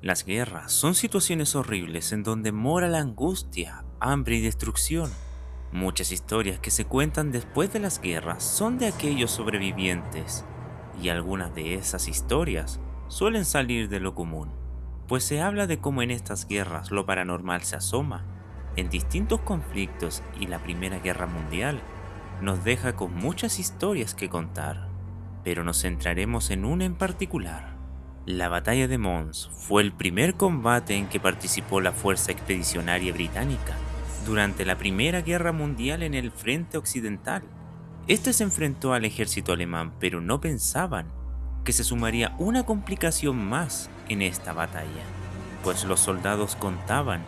Las guerras son situaciones horribles en donde mora la angustia, hambre y destrucción. Muchas historias que se cuentan después de las guerras son de aquellos sobrevivientes, y algunas de esas historias suelen salir de lo común, pues se habla de cómo en estas guerras lo paranormal se asoma. En distintos conflictos y la Primera Guerra Mundial nos deja con muchas historias que contar, pero nos centraremos en una en particular. La batalla de Mons fue el primer combate en que participó la Fuerza Expedicionaria Británica durante la Primera Guerra Mundial en el frente occidental. Este se enfrentó al ejército alemán, pero no pensaban que se sumaría una complicación más en esta batalla, pues los soldados contaban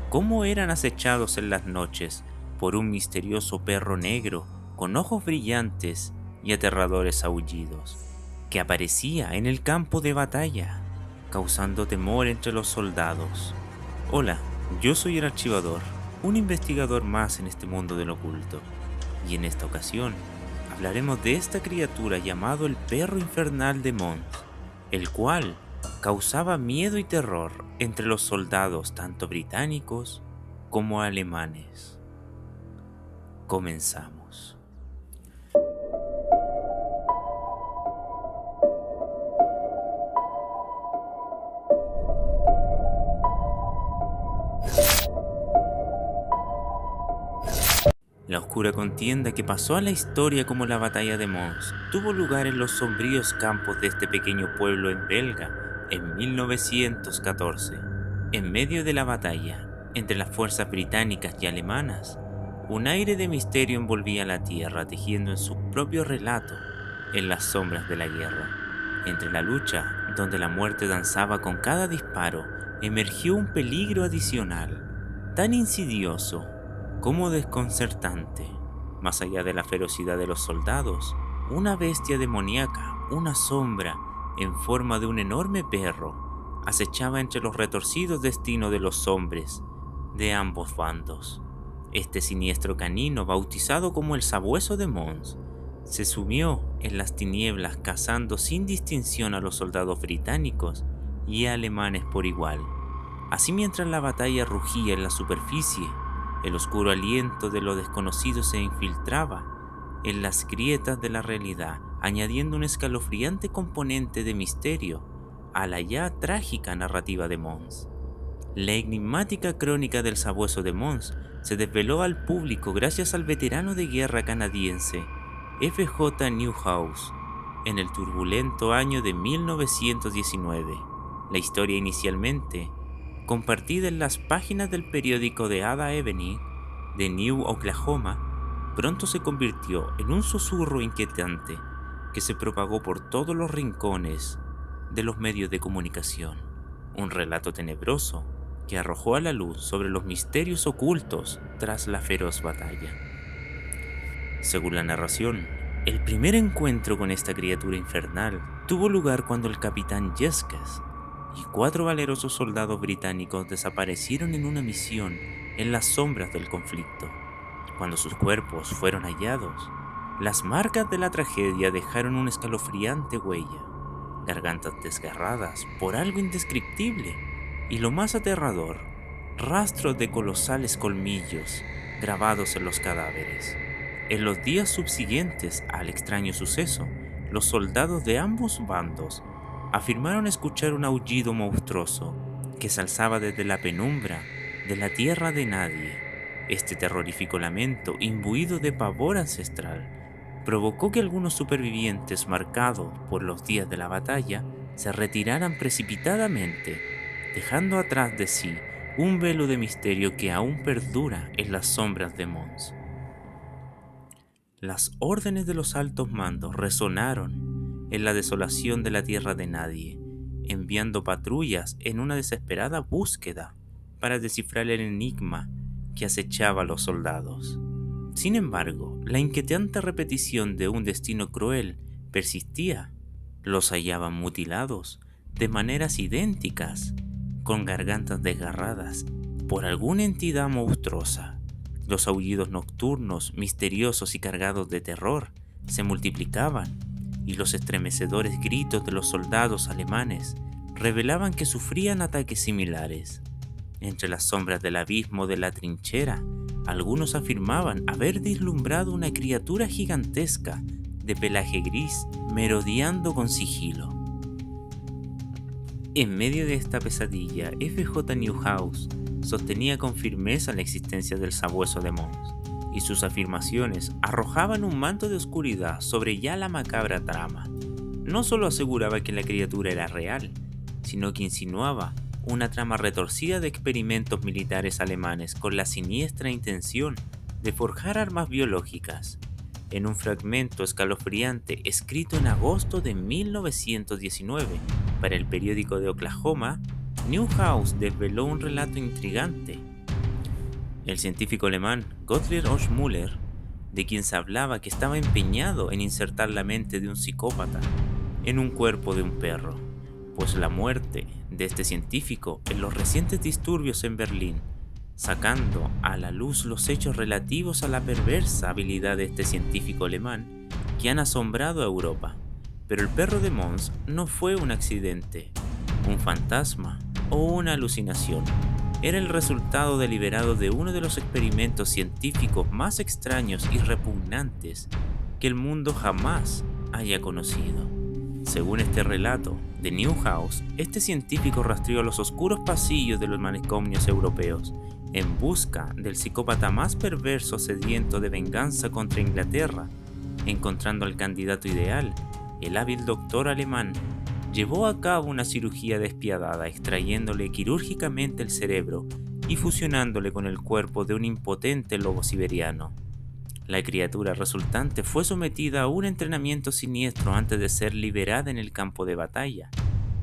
cómo eran acechados en las noches por un misterioso perro negro con ojos brillantes y aterradores aullidos, que aparecía en el campo de batalla, causando temor entre los soldados. Hola, yo soy el archivador, un investigador más en este mundo del oculto, y en esta ocasión hablaremos de esta criatura llamado el perro infernal de Mons, el cual causaba miedo y terror entre los soldados tanto británicos como alemanes. Comenzamos. La oscura contienda que pasó a la historia como la batalla de Mons tuvo lugar en los sombríos campos de este pequeño pueblo en Belga en 1914. En medio de la batalla entre las fuerzas británicas y alemanas, un aire de misterio envolvía la tierra, tejiendo en su propio relato en las sombras de la guerra. Entre la lucha, donde la muerte danzaba con cada disparo, emergió un peligro adicional, tan insidioso como desconcertante. Más allá de la ferocidad de los soldados, una bestia demoníaca, una sombra en forma de un enorme perro, acechaba entre los retorcidos destinos de los hombres de ambos bandos. Este siniestro canino, bautizado como el Sabueso de Mons, se sumió en las tinieblas, cazando sin distinción a los soldados británicos y alemanes por igual. Así, mientras la batalla rugía en la superficie, el oscuro aliento de lo desconocido se infiltraba en las grietas de la realidad, añadiendo un escalofriante componente de misterio a la ya trágica narrativa de Mons. La enigmática crónica del Sabueso de Mons se desveló al público gracias al veterano de guerra canadiense F.J. Newhouse en el turbulento año de 1919. La historia, inicialmente compartida en las páginas del periódico The Ada Evening de New Oklahoma, pronto se convirtió en un susurro inquietante que se propagó por todos los rincones de los medios de comunicación. Un relato tenebroso que arrojó a la luz sobre los misterios ocultos tras la feroz batalla. Según la narración, el primer encuentro con esta criatura infernal tuvo lugar cuando el capitán Jeskes y 4 valerosos soldados británicos desaparecieron en una misión en las sombras del conflicto. Cuando sus cuerpos fueron hallados, las marcas de la tragedia dejaron una escalofriante huella, gargantas desgarradas por algo indescriptible y, lo más aterrador, rastros de colosales colmillos grabados en los cadáveres. En los días subsiguientes al extraño suceso, los soldados de ambos bandos afirmaron escuchar un aullido monstruoso que se alzaba desde la penumbra de la tierra de nadie. Este terrorífico lamento, imbuido de pavor ancestral, provocó que algunos supervivientes, marcados por los días de la batalla, se retiraran precipitadamente, dejando atrás de sí un velo de misterio que aún perdura en las sombras de Mons. Las órdenes de los altos mandos resonaron en la desolación de la tierra de nadie, enviando patrullas en una desesperada búsqueda para descifrar el enigma que acechaba a los soldados. Sin embargo, la inquietante repetición de un destino cruel persistía. Los hallaban mutilados de maneras idénticas, con gargantas desgarradas por alguna entidad monstruosa. Los aullidos nocturnos, misteriosos y cargados de terror, se multiplicaban, y los estremecedores gritos de los soldados alemanes revelaban que sufrían ataques similares. Entre las sombras del abismo de la trinchera, algunos afirmaban haber vislumbrado una criatura gigantesca de pelaje gris merodeando con sigilo. En medio de esta pesadilla, F.J. Newhouse sostenía con firmeza la existencia del sabueso de Mons, y sus afirmaciones arrojaban un manto de oscuridad sobre ya la macabra trama. No solo aseguraba que la criatura era real, sino que insinuaba una trama retorcida de experimentos militares alemanes con la siniestra intención de forjar armas biológicas. En un fragmento escalofriante escrito en agosto de 1919 para el periódico de Oklahoma, Newhouse desveló un relato intrigante. El científico alemán Gottlieb Oschmüller, de quien se hablaba que estaba empeñado en insertar la mente de un psicópata en un cuerpo de un perro, pues la muerte de este científico en los recientes disturbios en Berlín, sacando a la luz los hechos relativos a la perversa habilidad de este científico alemán que han asombrado a Europa. Pero el perro de Mons no fue un accidente, un fantasma o una alucinación. Era el resultado deliberado de uno de los experimentos científicos más extraños y repugnantes que el mundo jamás haya conocido. Según este relato de Newhouse, este científico rastreó los oscuros pasillos de los manicomios europeos en busca del psicópata más perverso sediento de venganza contra Inglaterra. Encontrando al candidato ideal, el hábil doctor alemán llevó a cabo una cirugía despiadada, extrayéndole quirúrgicamente el cerebro y fusionándole con el cuerpo de un impotente lobo siberiano. La criatura resultante fue sometida a un entrenamiento siniestro antes de ser liberada en el campo de batalla,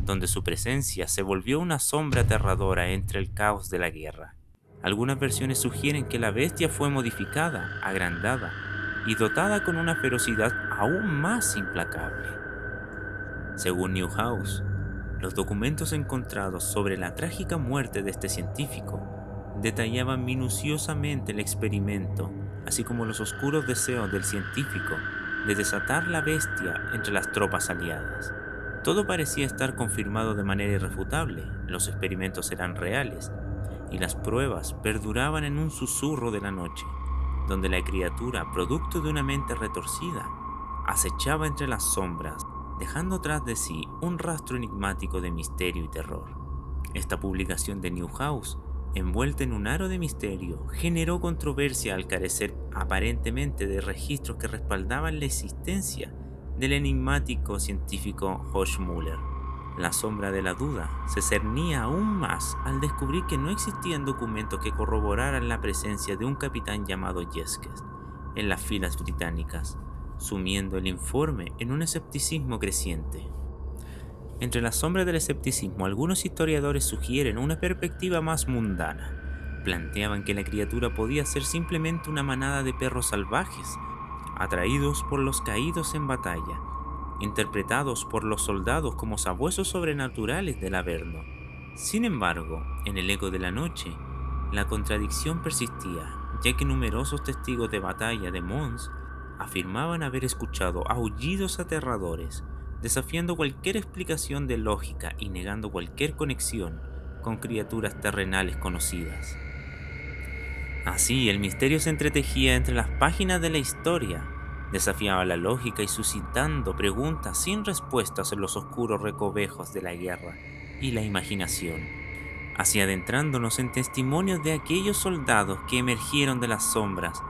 donde su presencia se volvió una sombra aterradora entre el caos de la guerra. Algunas versiones sugieren que la bestia fue modificada, agrandada y dotada con una ferocidad aún más implacable. Según Newhouse, los documentos encontrados sobre la trágica muerte de este científico detallaban minuciosamente el experimento, así como los oscuros deseos del científico de desatar la bestia entre las tropas aliadas. Todo parecía estar confirmado de manera irrefutable, los experimentos eran reales, y las pruebas perduraban en un susurro de la noche, donde la criatura, producto de una mente retorcida, acechaba entre las sombras, dejando tras de sí un rastro enigmático de misterio y terror. Esta publicación de Newhouse, envuelta en un halo de misterio, generó controversia al carecer aparentemente de registros que respaldaban la existencia del enigmático científico Oschmüller. La sombra de la duda se cernía aún más al descubrir que no existían documentos que corroboraran la presencia de un capitán llamado Jeskes en las filas británicas, sumiendo el informe en un escepticismo creciente. Entre las sombras del escepticismo, algunos historiadores sugieren una perspectiva más mundana. Planteaban que la criatura podía ser simplemente una manada de perros salvajes, atraídos por los caídos en batalla, interpretados por los soldados como sabuesos sobrenaturales del Averno. Sin embargo, en el eco de la noche, la contradicción persistía, ya que numerosos testigos de batalla de Mons afirmaban haber escuchado aullidos aterradores, desafiando cualquier explicación de lógica y negando cualquier conexión con criaturas terrenales conocidas. Así, el misterio se entretejía entre las páginas de la historia, desafiaba la lógica y suscitando preguntas sin respuestas en los oscuros recovejos de la guerra y la imaginación, así adentrándonos en testimonios de aquellos soldados que emergieron de las sombras.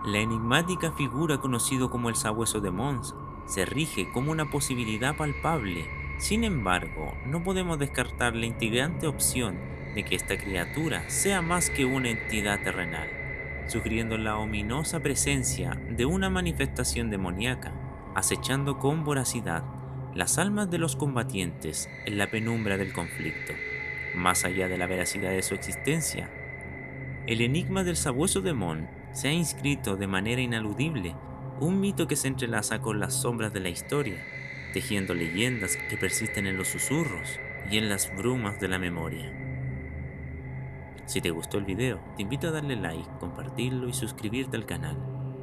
La enigmática figura conocida como el sabueso de Mons se rige como una posibilidad palpable. Sin embargo, no podemos descartar la intrigante opción de que esta criatura sea más que una entidad terrenal, sugiriendo la ominosa presencia de una manifestación demoníaca, acechando con voracidad las almas de los combatientes en la penumbra del conflicto. Más allá de la veracidad de su existencia, el enigma del sabueso de Mons se ha inscrito de manera ineludible, un mito que se entrelaza con las sombras de la historia, tejiendo leyendas que persisten en los susurros y en las brumas de la memoria. Si te gustó el video, te invito a darle like, compartirlo y suscribirte al canal.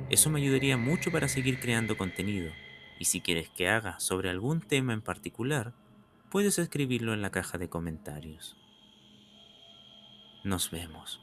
Eso me ayudaría mucho para seguir creando contenido. Y si quieres que haga sobre algún tema en particular, puedes escribirlo en la caja de comentarios. Nos vemos.